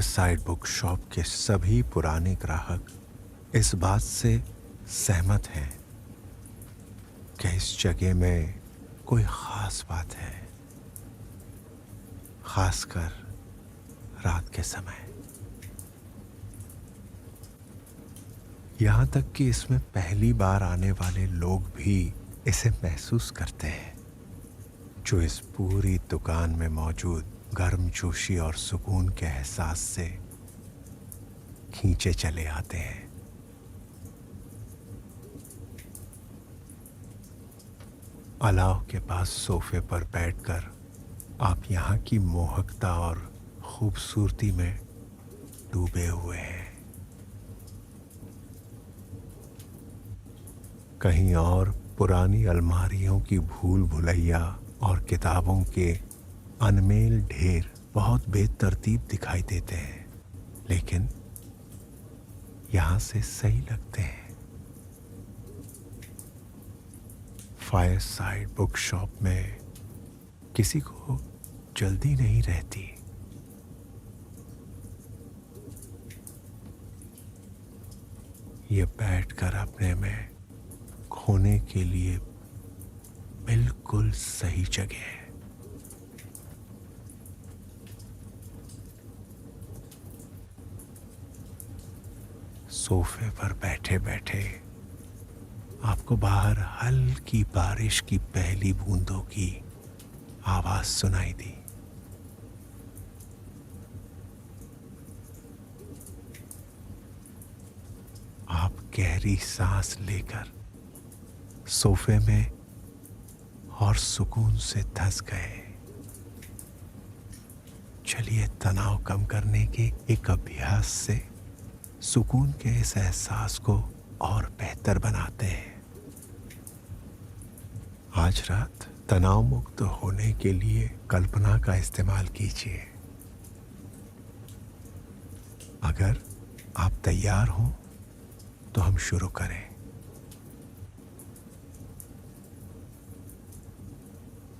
Fireside book shop के सभी पुराने ग्राहक इस बात से सहमत हैं कि इस जगह में कोई खास बात है, खासकर रात के समय। यहां तक कि इसमें पहली बार आने वाले लोग भी इसे महसूस करते हैं, जो इस पूरी दुकान में मौजूद गर्मजोशी और सुकून के एहसास से खींचे चले आते हैं। अलाव के पास सोफे पर बैठकर आप यहाँ की मोहकता और खूबसूरती में डूबे हुए हैं। कहीं और पुरानी अलमारियों की भूल भुलैया और किताबों के अनमेल ढेर बहुत बेतरतीब दिखाई देते हैं, लेकिन यहां से सही लगते हैं। फायरसाइड बुक शॉप में किसी को जल्दी नहीं रहती। ये बैठकर अपने में खोने के लिए बिल्कुल सही जगह है। सोफे पर बैठे बैठे आपको बाहर हल्की बारिश की पहली बूंदों की आवाज सुनाई दी। आप गहरी सांस लेकर सोफे में और सुकून से धंस गए। चलिए तनाव कम करने के एक अभ्यास से सुकून के इस एहसास को और बेहतर बनाते हैं। आज रात तनाव मुक्त होने के लिए कल्पना का इस्तेमाल कीजिए। अगर आप तैयार हों तो हम शुरू करें।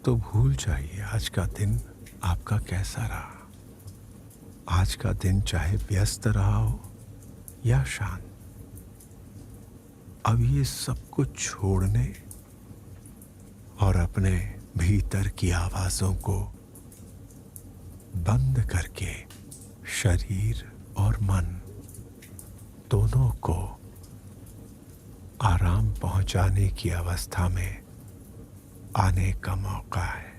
तो भूल जाइए आज का दिन आपका कैसा रहा। आज का दिन चाहे व्यस्त रहा हो या शांत, अब ये सब कुछ छोड़ने और अपने भीतर की आवाजों को बंद करके शरीर और मन दोनों को आराम पहुंचाने की अवस्था में आने का मौका है।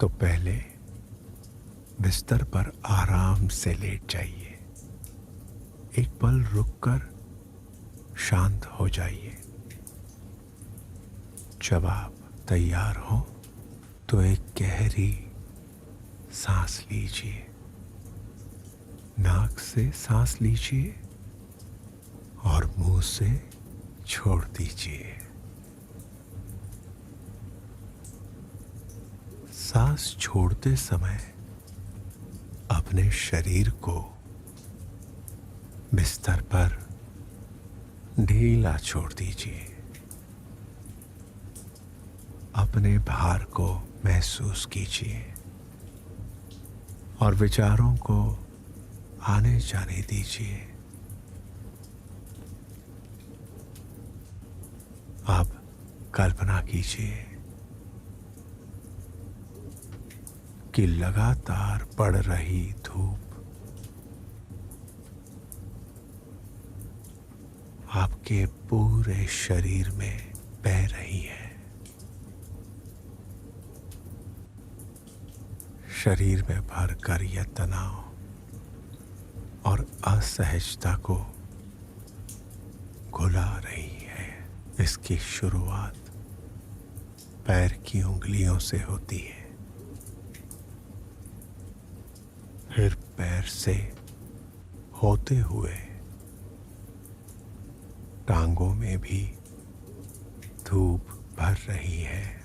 तो पहले बिस्तर पर आराम से लेट जाइए। एक पल रुककर शांत हो जाइए। जब आप तैयार हो तो एक गहरी सांस लीजिए। नाक से सांस लीजिए और मुंह से छोड़ दीजिए। सांस छोड़ते समय अपने शरीर को बिस्तर पर ढीला छोड़ दीजिए। अपने भार को महसूस कीजिए और विचारों को आने जाने दीजिए। अब कल्पना कीजिए कि लगातार बढ़ रही धूप आपके पूरे शरीर में बह रही है। शरीर में भरकर यह तनाव और असहजता को घुला रही है। इसकी शुरुआत पैर की उंगलियों से होती है, फिर पैर से होते हुए टांगों में भी धूप भर रही है।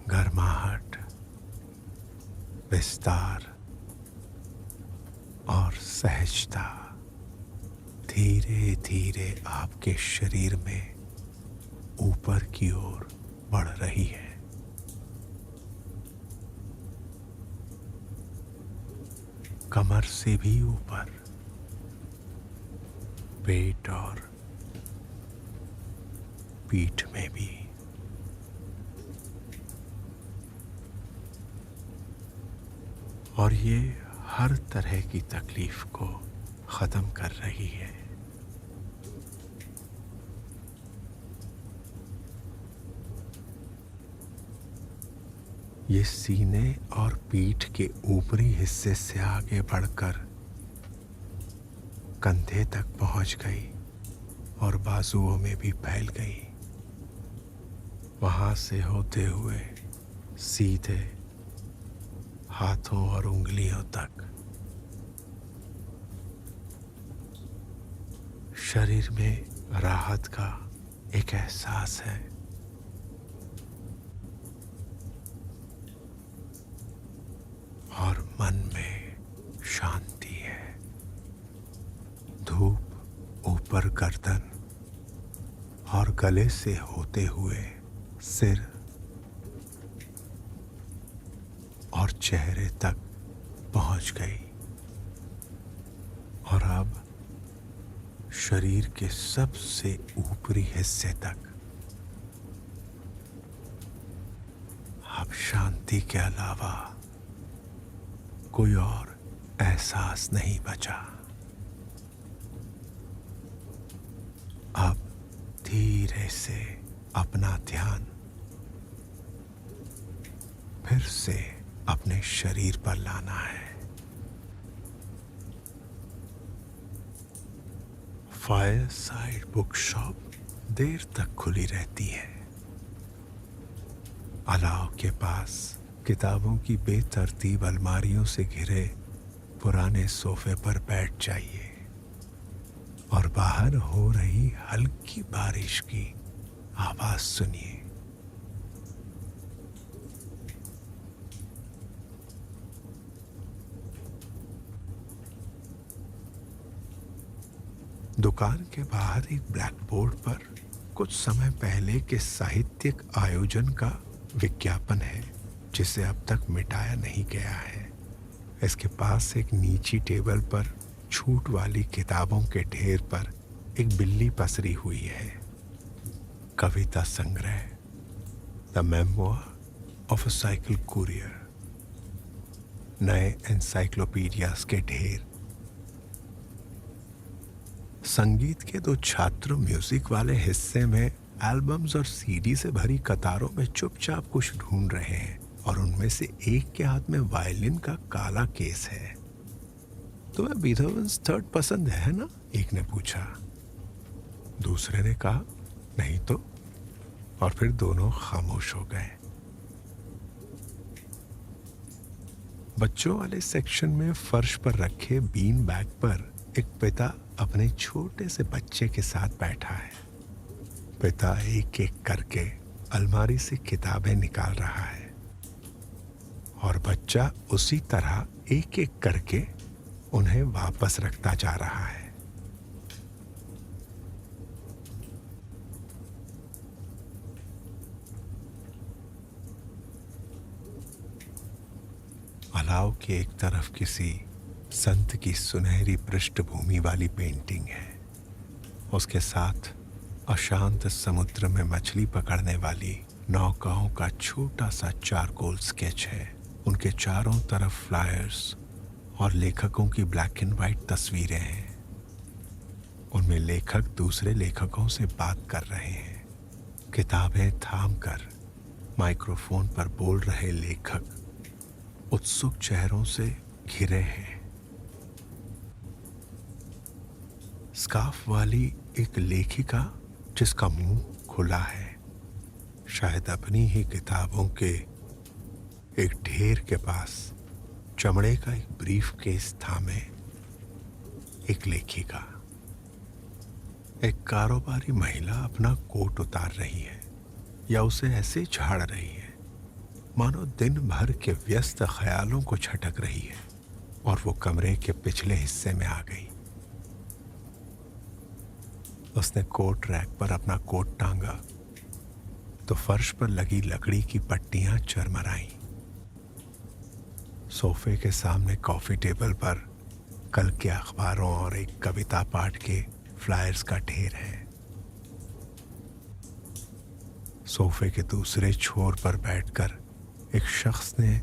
गर्माहट, विस्तार और सहजता धीरे धीरे आपके शरीर में ऊपर की ओर बढ़ रही है। कमर से भी ऊपर, पेट और पीठ में भी। और ये हर तरह की तकलीफ को खत्म कर रही है। ये सीने और पीठ के ऊपरी हिस्से से आगे बढ़कर कंधे तक पहुंच गई और बाजुओं में भी फैल गई। वहां से होते हुए सीधे हाथों और उंगलियों तक। शरीर में राहत का एक एहसास है। और मन में शांति है। धूप ऊपर गर्दन और गले से होते हुए सिर और चेहरे तक पहुंच गई और अब शरीर के सबसे ऊपरी हिस्से तक। अब शांति के अलावा कोई और एहसास नहीं बचा। अब धीरे से अपना ध्यान फिर से अपने शरीर पर लाना है। फायर साइड बुक शॉप देर तक खुली रहती है। अलाव के पास किताबों की बेतरतीब अलमारियों से घिरे पुराने सोफे पर बैठ जाइए और बाहर हो रही हल्की बारिश की आवाज सुनिए। दुकान के बाहर एक ब्लैक बोर्ड पर कुछ समय पहले के साहित्यिक आयोजन का विज्ञापन है, जिसे अब तक मिटाया नहीं गया है। इसके पास एक नीची टेबल पर छूट वाली किताबों के ढेर पर एक बिल्ली पसरी हुई है। कविता संग्रह, the memoir of a cycle courier, नए एनसाइक्लोपीडियाज के ढेर, संगीत के दो छात्र म्यूजिक वाले हिस्से में एल्बम्स और सीडी से भरी कतारों में चुपचाप कुछ ढूंढ रहे हैं और उनमें से एक के हाथ में वायलिन का काला केस है। तुम्हें बीथोवेन्स थर्ड पसंद है ना? एक ने पूछा। दूसरे ने कहा नहीं तो, और फिर दोनों खामोश हो गए। बच्चों वाले सेक्शन में फर्श पर रखे बीन बैग पर एक पिता अपने छोटे से बच्चे के साथ बैठा है। पिता एक एक करके अलमारी से किताबें निकाल रहा है और बच्चा उसी तरह एक एक करके उन्हें वापस रखता जा रहा है। अलाव के एक तरफ किसी संत की सुनहरी पृष्ठभूमि वाली पेंटिंग है। उसके साथ अशांत समुद्र में मछली पकड़ने वाली नौकाओं का छोटा सा चारकोल स्केच है। उनके चारों तरफ फ्लायर्स और लेखकों की ब्लैक एंड व्हाइट तस्वीरें हैं। उनमें लेखक दूसरे लेखकों से बात कर रहे हैं। किताबें थामकर माइक्रोफोन पर बोल रहे लेखक उत्सुक चेहरों से घिरे हैं। स्कार्फ वाली एक लेखिका जिसका मुंह खुला है, शायद अपनी ही किताबों के एक ढेर के पास चमड़े का एक ब्रीफ केस थामे एक लेखिका। एक कारोबारी महिला अपना कोट उतार रही है या उसे ऐसे झाड़ रही है मानो दिन भर के व्यस्त ख्यालों को झटक रही है और वो कमरे के पिछले हिस्से में आ गई। उसने कोट रैक पर अपना कोट टांगा तो फर्श पर लगी लकड़ी की पट्टियां चरमराईं। सोफे के सामने कॉफी टेबल पर कल के अखबारों और एक कविता पाठ के फ्लायर्स का ढेर है। सोफे के दूसरे छोर पर बैठकर एक शख्स ने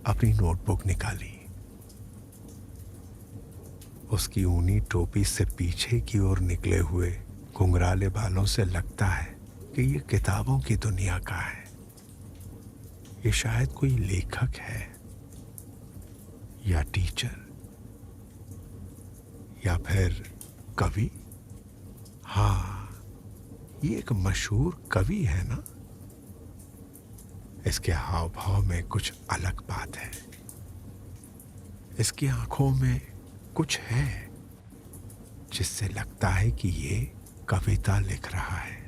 अपनी नोटबुक निकाली। उसकी ऊनी टोपी से पीछे की ओर निकले हुए घुंघराले बालों से लगता है कि ये किताबों की दुनिया का है। ये शायद कोई लेखक है या टीचर या फिर कवि। हाँ, ये एक मशहूर कवि है ना। इसके हाव भाव में कुछ अलग बात है। इसकी आंखों में कुछ है जिससे लगता है कि ये कविता लिख रहा है।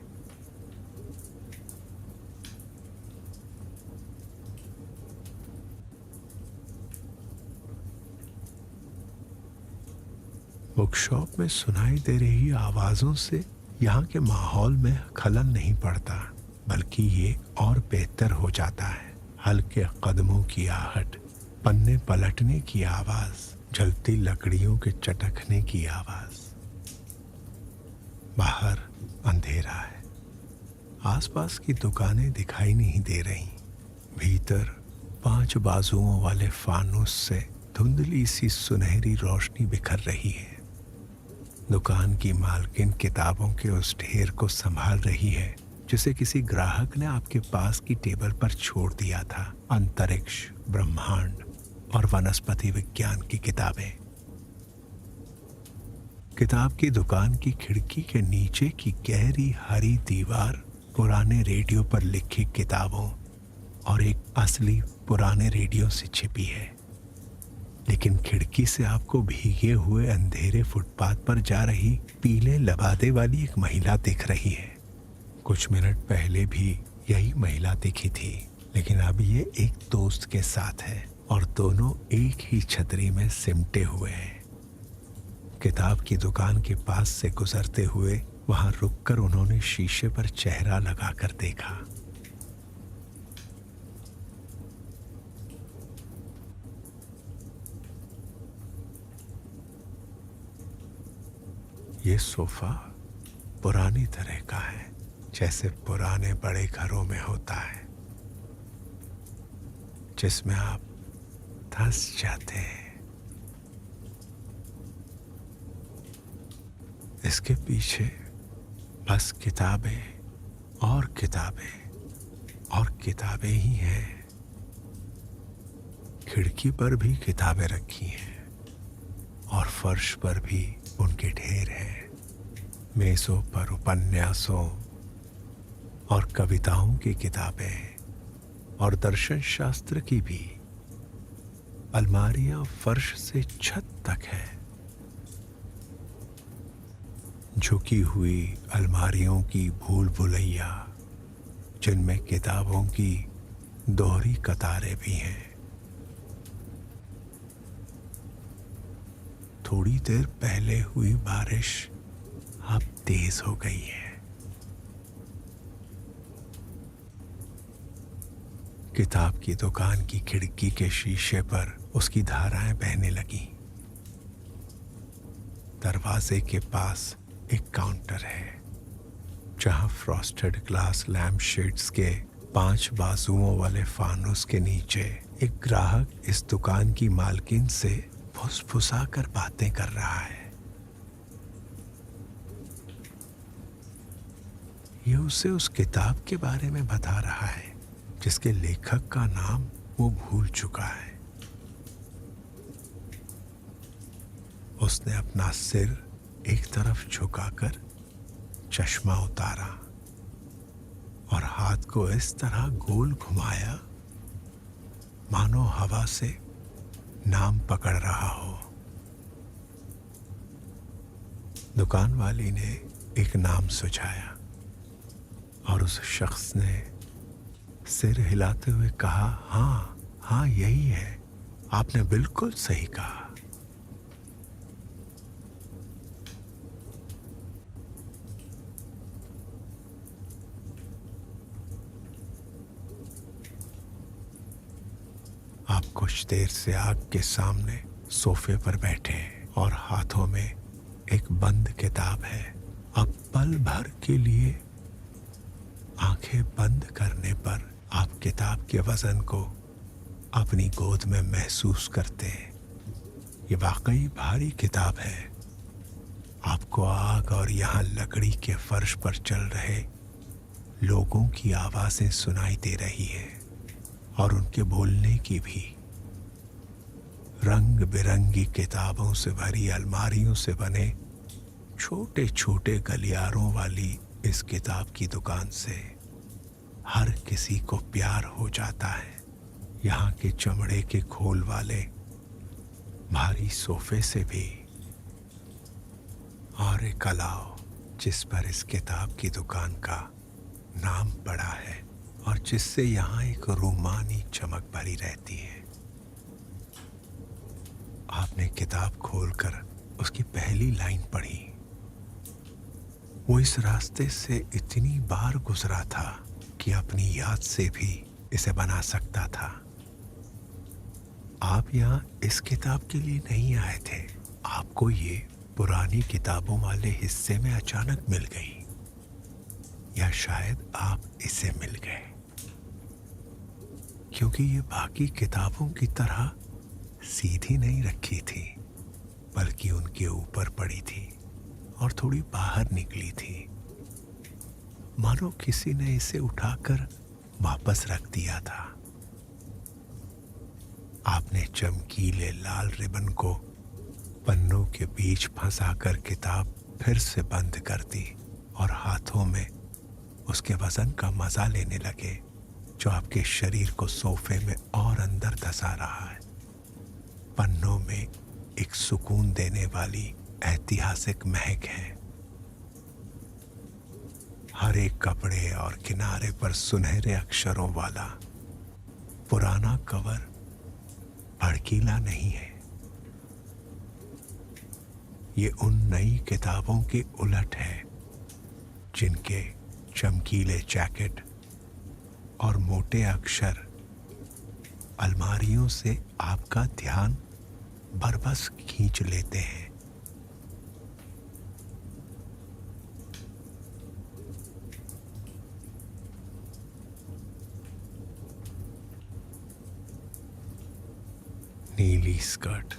बुकशॉप में सुनाई दे रही आवाजों से यहाँ के माहौल में खलल नहीं पड़ता, बल्कि ये और बेहतर हो जाता है। हल्के कदमों की आहट, पन्ने पलटने की आवाज, जलती लकड़ियों के चटकने की आवाज। बाहर अंधेरा है। आसपास की दुकानें दिखाई नहीं दे रही। भीतर 5 बाजुओं वाले फानुस से धुंधली सी सुनहरी रोशनी बिखर रही है। दुकान की मालकिन किताबों के उस ढेर को संभाल रही है जिसे किसी ग्राहक ने आपके पास की टेबल पर छोड़ दिया था। अंतरिक्ष, ब्रह्मांड और वनस्पति विज्ञान की किताबें। किताब की दुकान की खिड़की के नीचे की गहरी हरी दीवार पुराने रेडियो पर लिखी किताबों और एक असली पुराने रेडियो से छिपी है। लेकिन खिड़की से आपको भीगे हुए अंधेरे फुटपाथ पर जा रही पीले लबादे वाली एक महिला दिख रही है। कुछ मिनट पहले भी यही महिला दिखी थी, लेकिन अब ये एक दोस्त के साथ है और दोनों एक ही छतरी में सिमटे हुए हैं। किताब की दुकान के पास से गुजरते हुए वहां रुककर उन्होंने शीशे पर चेहरा लगाकर देखा। ये सोफा पुरानी तरह का है, जैसे पुराने बड़े घरों में होता है, जिसमें आप धंस जाते हैं। इसके पीछे बस किताबें और किताबें और किताबें ही हैं। खिड़की पर भी किताबें रखी हैं और फर्श पर भी उनके ढेर हैं। मेजों पर उपन्यासों और कविताओं की किताबें और दर्शन शास्त्र की भी। अलमारियां फर्श से छत तक है। झुकी हुई अलमारियों की भूल भुलैया, जिनमें किताबों की दोहरी कतारें भी हैं। थोड़ी देर पहले हुई बारिश अब तेज हो गई है। किताब की दुकान की खिड़की के शीशे पर उसकी धाराएं बहने लगी। दरवाजे के पास एक काउंटर है जहां फ्रॉस्टेड ग्लास लैम्प शेड्स के 5 बाजुओं वाले फानुस के नीचे एक ग्राहक इस दुकान की मालकिन से फुसफुसा कर बातें कर रहा है। ये उसे उस किताब के बारे में बता रहा है जिसके लेखक का नाम वो भूल चुका है। उसने अपना सिर एक तरफ झुकाकर चश्मा उतारा और हाथ को इस तरह गोल घुमाया मानो हवा से नाम पकड़ रहा हो। दुकान वाली ने एक नाम सुझाया और उस शख्स ने सिर हिलाते हुए कहा, हाँ हाँ, यही है, आपने बिल्कुल सही कहा। आप कुछ देर से आग के सामने सोफे पर बैठे हैं और हाथों में एक बंद किताब है। अब पल भर के लिए आंखें बंद करने पर आप किताब के वजन को अपनी गोद में महसूस करते हैं। ये वाकई भारी किताब है। आपको आग और यहाँ लकड़ी के फर्श पर चल रहे लोगों की आवाजें सुनाई दे रही है और उनके बोलने की भी। रंग बिरंगी किताबों से भरी अलमारियों से बने छोटे छोटे गलियारों वाली इस किताब की दुकान से हर किसी को प्यार हो जाता है। यहाँ के चमड़े के खोल वाले भारी सोफे से भी। और एक अलाव जिस पर इस किताब की दुकान का नाम पड़ा है और जिससे यहाँ एक रूमानी चमक भरी रहती है। आपने किताब खोलकर उसकी पहली लाइन पढ़ी। वो इस रास्ते से इतनी बार गुजरा था कि अपनी याद से भी इसे बना सकता था। आप यहाँ इस किताब के लिए नहीं आए थे। आपको ये पुरानी किताबों वाले हिस्से में अचानक मिल गई, या शायद आप इसे मिल गए क्योंकि ये बाकी किताबों की तरह सीधी नहीं रखी थी, बल्कि उनके ऊपर पड़ी थी और थोड़ी बाहर निकली थी, मानो किसी ने इसे उठाकर वापस रख दिया था। आपने चमकीले लाल रिबन को पन्नों के बीच फंसाकर किताब फिर से बंद कर दी और हाथों में उसके वजन का मजा लेने लगे, जो आपके शरीर को सोफे में और अंदर धसा रहा है। पन्नों में एक सुकून देने वाली ऐतिहासिक महक है। हर एक कपड़े और किनारे पर सुनहरे अक्षरों वाला पुराना कवर भड़कीला नहीं है। ये उन नई किताबों के उलट है जिनके चमकीले जैकेट और मोटे अक्षर अलमारियों से आपका ध्यान बरबस खींच लेते हैं। नीली स्कर्ट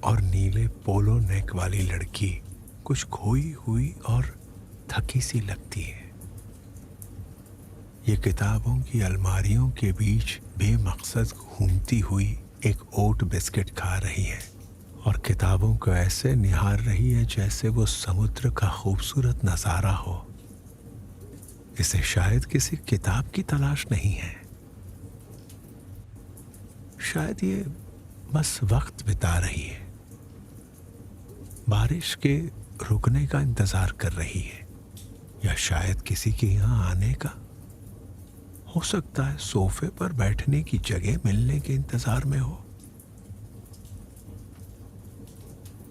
और नीले पोलो नेक वाली लड़की कुछ खोई हुई और थकी सी लगती है। ये किताबों की अलमारियों के बीच बेमकसद घूमती हुई एक ओट बिस्किट खा रही है और किताबों को ऐसे निहार रही है जैसे वो समुद्र का खूबसूरत नजारा हो। इसे शायद किसी किताब की तलाश नहीं है, शायद ये बस वक्त बिता रही है, बारिश के रुकने का इंतजार कर रही है, या शायद किसी के यहाँ आने का। हो सकता है सोफे पर बैठने की जगह मिलने के इंतजार में हो।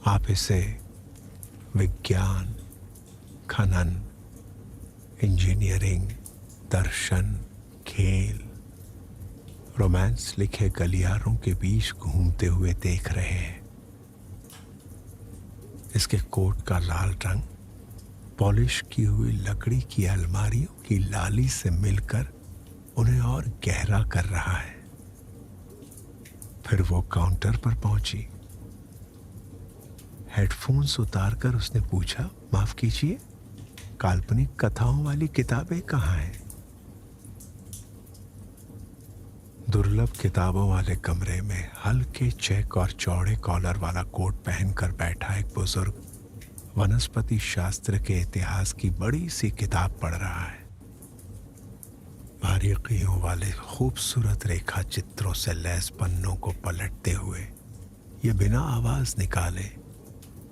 आप इसे विज्ञान, खनन, इंजीनियरिंग, दर्शन, खेल, रोमांस लिखे गलियारों के बीच घूमते हुए देख रहे हैं। इसके कोट का लाल रंग पॉलिश की हुई लकड़ी की अलमारियों की लाली से मिलकर उन्हें और गहरा कर रहा है। फिर वो काउंटर पर पहुंची। हेडफोन्स उतारकर उसने पूछा, माफ कीजिए, काल्पनिक कथाओं वाली किताबें कहाँ हैं? दुर्लभ किताबों वाले कमरे में हल्के चेक और चौड़े कॉलर वाला कोट पहनकर बैठा एक बुजुर्ग वनस्पति शास्त्र के इतिहास की बड़ी सी किताब पढ़ रहा है। बारीकियों वाले खूबसूरत रेखा चित्रों से लैस पन्नों को पलटते हुए ये बिना आवाज निकाले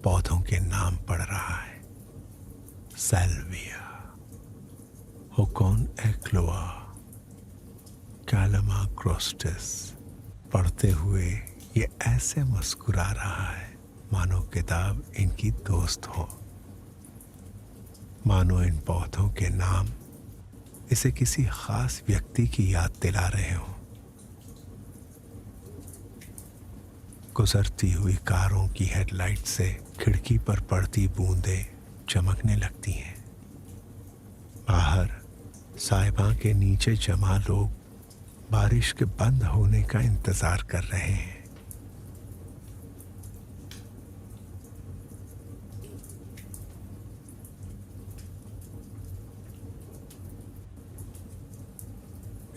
पौधों के नाम पढ़ रहा है। सैल्विया, होकोन एक्लोआ, कैलमाक्रोस्टिस। पढ़ते हुए ये ऐसे मुस्कुरा रहा है मानो किताब इनकी दोस्त हो, मानो इन पौधों के नाम इसे किसी खास व्यक्ति की याद दिला रहे हो। गुजरती हुई कारों की हेडलाइट से खिड़की पर पड़ती बूंदें चमकने लगती हैं। बाहर साहिबा के नीचे जमा लोग बारिश के बंद होने का इंतजार कर रहे हैं।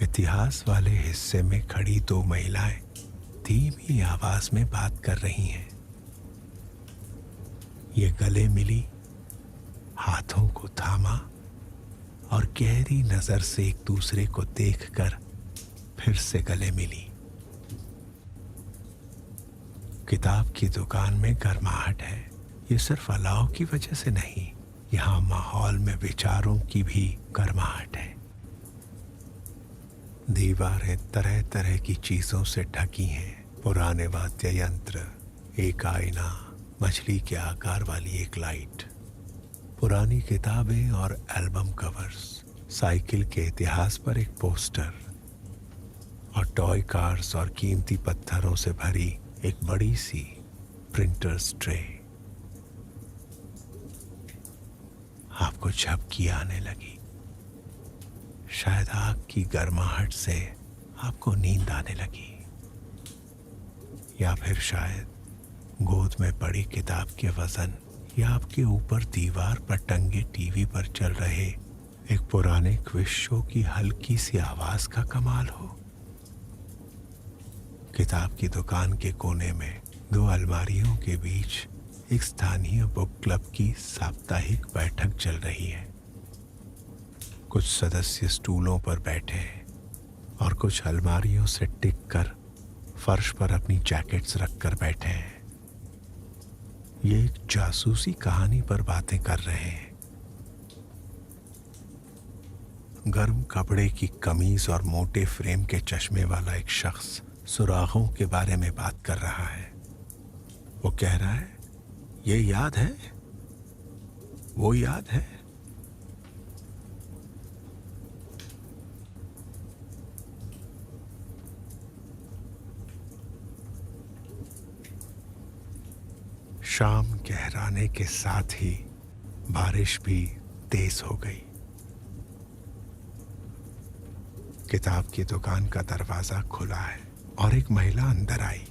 इतिहास वाले हिस्से में खड़ी दो महिलाएं धीमी आवाज में बात कर रही हैं। ये गले मिली, हाथों को थामा और गहरी नजर से एक दूसरे को देखकर फिर से गले मिली। किताब की दुकान में गर्माहट है। ये सिर्फ अलाव की वजह से नहीं, यहां माहौल में विचारों की भी गर्माहट है। दीवारें तरह तरह की चीजों से ढकी हैं। पुराने वाद्य यंत्र, एक आईना, मछली के आकार वाली एक लाइट, पुरानी किताबें और एल्बम कवर्स, साइकिल के इतिहास पर एक पोस्टर और टॉय कार्स और कीमती पत्थरों से भरी एक बड़ी सी प्रिंटर्स ट्रे। आपको झपकी आने लगी। शायद आग की गर्माहट से आपको नींद आने लगी, या फिर शायद गोद में पड़ी किताब के वजन, या आपके ऊपर दीवार पर टंगे टीवी पर चल रहे एक पुराने क्विज शो की हल्की सी आवाज का कमाल हो। किताब की दुकान के कोने में दो अलमारियों के बीच एक स्थानीय बुक क्लब की साप्ताहिक बैठक चल रही है। कुछ सदस्य स्टूलों पर बैठे हैं और कुछ अलमारियों से टिक कर फर्श पर अपनी जैकेट्स रखकर बैठे हैं। ये एक जासूसी कहानी पर बातें कर रहे हैं। गर्म कपड़े की कमीज और मोटे फ्रेम के चश्मे वाला एक शख्स सुराखों के बारे में बात कर रहा है। वो कह रहा है, ये याद है, वो याद है। शाम गहराने के साथ ही बारिश भी तेज हो गई। किताब की दुकान का दरवाजा खुला है और एक महिला अंदर आई।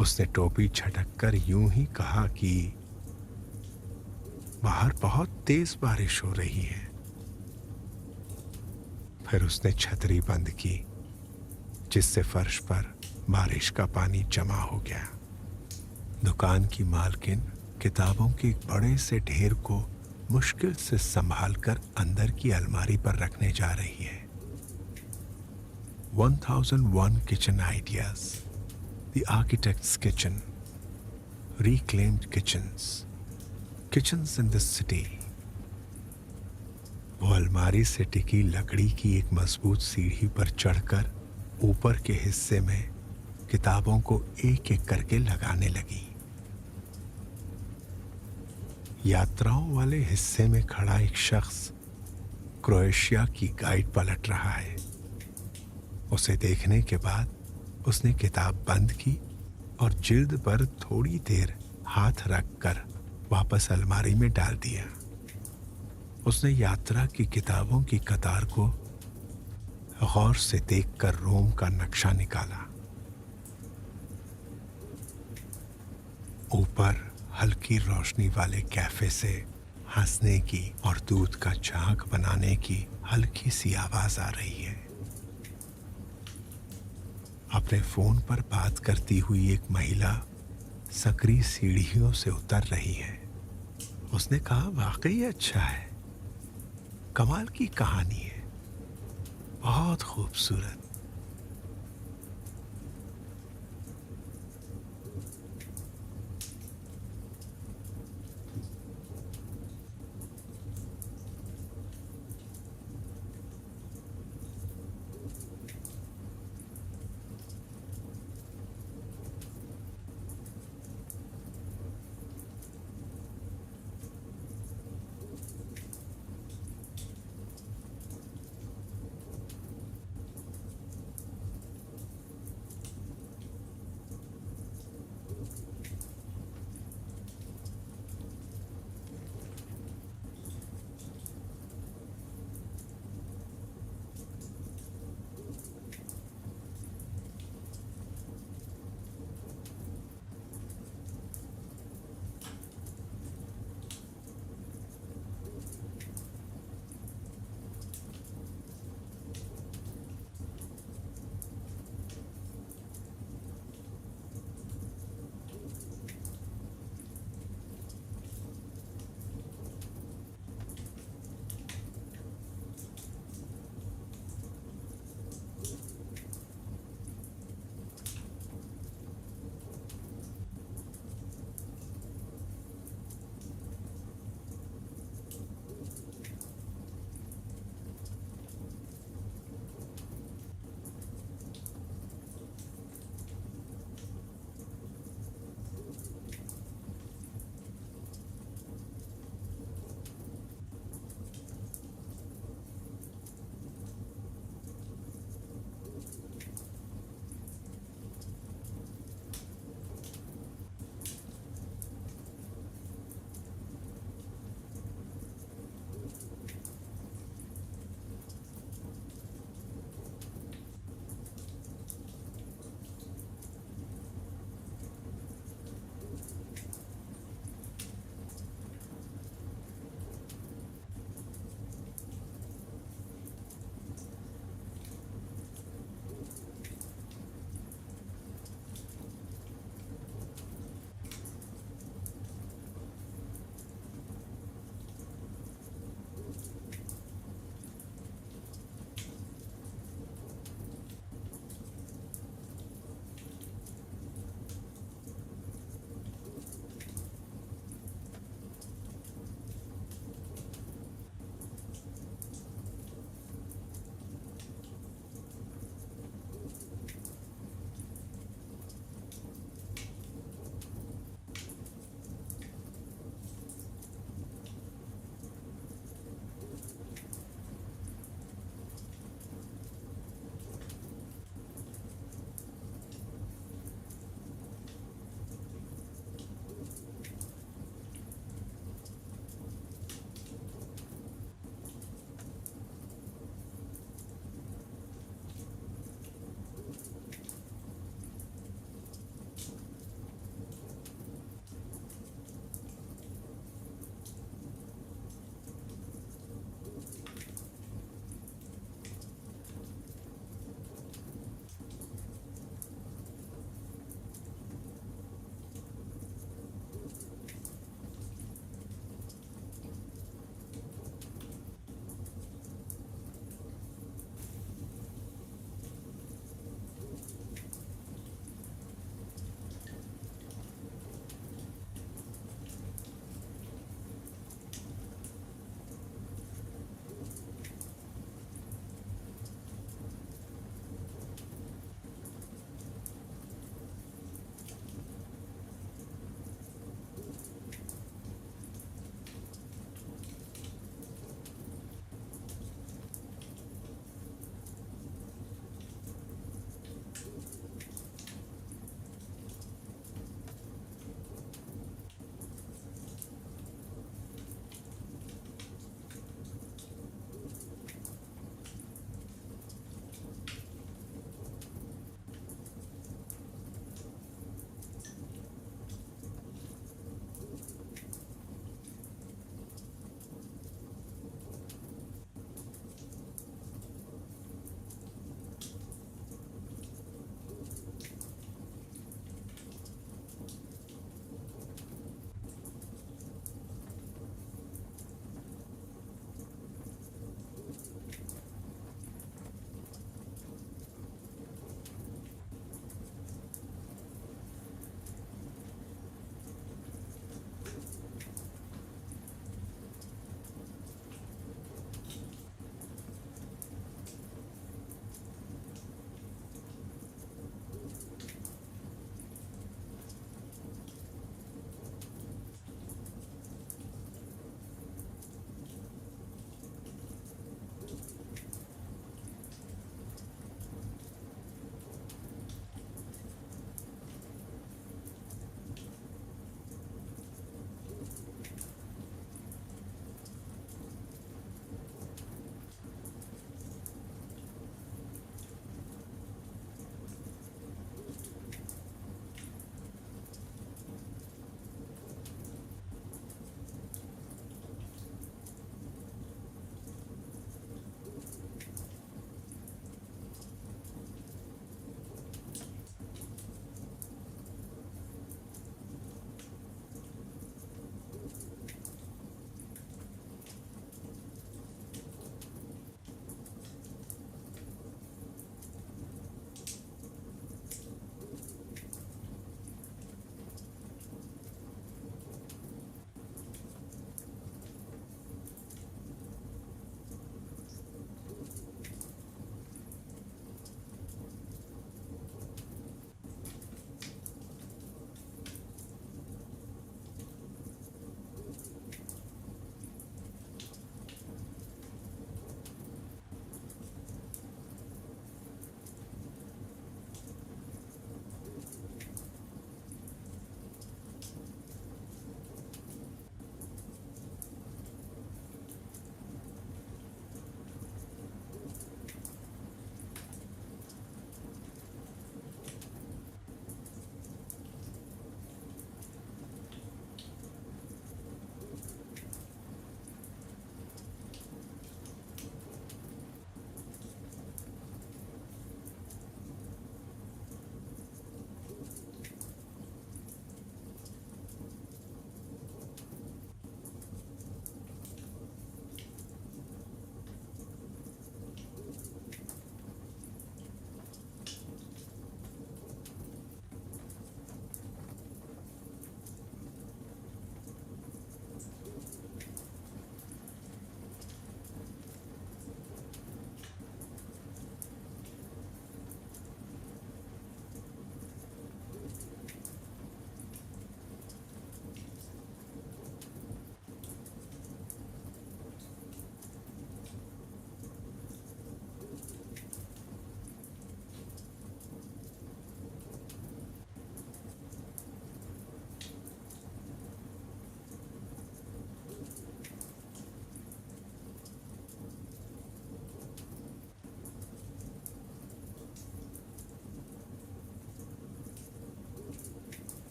उसने टोपी झटक कर यूं ही कहा कि बाहर बहुत तेज बारिश हो रही है। फिर उसने छतरी बंद की, जिससे फर्श पर बारिश का पानी जमा हो गया। दुकान की मालकिन किताबों के एक बड़े से ढेर को मुश्किल से संभालकर अंदर की अलमारी पर रखने जा रही है। 1001 kitchen ideas, the architects kitchen, reclaimed kitchens in the city. वो अलमारी से टिकी लकड़ी की एक मजबूत सीढ़ी पर चढ़कर ऊपर के हिस्से में किताबों को एक एक करके लगाने लगी। यात्राओं वाले हिस्से में खड़ा एक शख्स क्रोएशिया की गाइड पलट रहा है। उसे देखने के बाद उसने किताब बंद की और जिल्द पर थोड़ी देर हाथ रखकर वापस अलमारी में डाल दिया। उसने यात्रा की किताबों की कतार को गौर से देखकर रोम का नक्शा निकाला। ऊपर हल्की रोशनी वाले कैफे से हंसने की और दूध का झाग बनाने की हल्की सी आवाज आ रही है। अपने फोन पर बात करती हुई एक महिला सकरी सीढ़ियों से उतर रही है। उसने कहा, वाकई अच्छा है, कमाल की कहानी है, बहुत खूबसूरत।